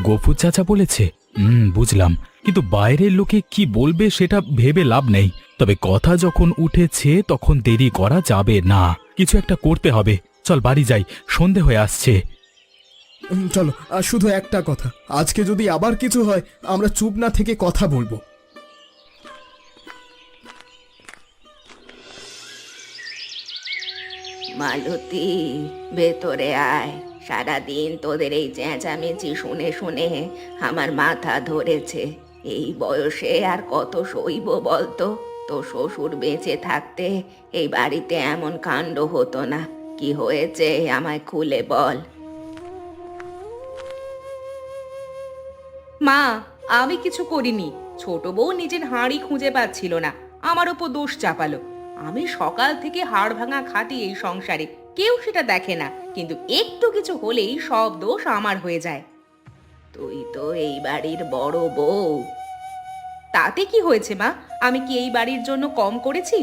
গফুর চাচা বলেছে। বুঝলাম, কিন্তু বাইরের লোকে কি বলবে সেটা ভেবে লাভ নেই। তবে কথা যখন উঠেছে তখন দেরি করা যাবে না, কিছু একটা করতে হবে। চল বাড়ি যাই, সন্ধে হয়ে আসছে। চলো, আর শুধু একটা কথা, আজকে যদি আবার কিছু হয় আমরা চুপ না থেকে কথা বলবো। মালতী, ভেতরে আয়। সারাদিন তোদের এই চেঁচামেচি শুনে শুনে আমার মাথা ধরেছে। এই বয়সে আর কত সইব বলতো? তো শ্বশুর বেঁচে থাকতে এই বাড়িতে এমন কাণ্ড হতো না। কি হয়েছে আমায় খুলে বল। মা, আমি কিছু করিনি। ছোট বউ নিজের হাঁড়ি খুঁজে পাচ্ছিল না, আমার ওপর দোষ চাপালো। আমি সকাল থেকে হাড় ভাঙা খাটি এই সংসারে, কেউ সেটা দেখে না, কিন্তু একটু কিছু হলেই সব দোষ আমার হয়ে যায়। তুই তো এই বাড়ির বড় বউ। তাতে কি হয়েছে মা? আমি কি এই বাড়ির জন্য কম করেছি?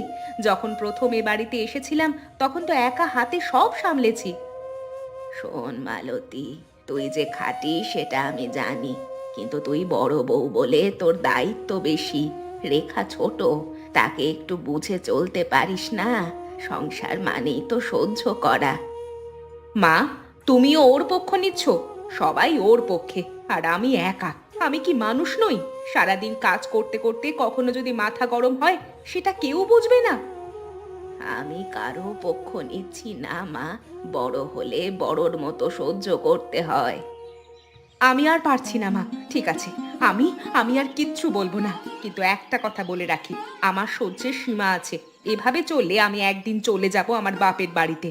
যখন প্রথম এ বাড়িতে এসেছিলাম তখন তো একা হাতে সব সামলেছি। শোন মালতী, তুই যে খাঁটি সেটা আমি জানি, কিন্তু তুই বড় বউ বলে তোর দায়িত্ব বেশি। রেখা ছোট, তাকে একটু বুঝে চলতে পারিস না? সংসার মানেই তো সহ্য করা। মা, তুমিও ওর পক্ষ নিচ্ছ? সবাই ওর পক্ষে, আর আমি একা। আমি কি মানুষ নই? সারাদিন কাজ করতে করতে কখনো যদি মাথা গরম হয়, সেটা কেউ বুঝবে না। আমি কারো পক্ষ নিচ্ছি না মা। বড় হলে বড়র মতো সহ্য করতে হয়। আমি আর পারছি না মা, ঠিক আছে। আমি আমি আর কিচ্ছু বলবো না, কিন্তু একটা কথা বলে রাখি, আমার সহ্যের সীমা আছে। এভাবে চললে আমি একদিন চলে যাব আমার বাপের বাড়িতে।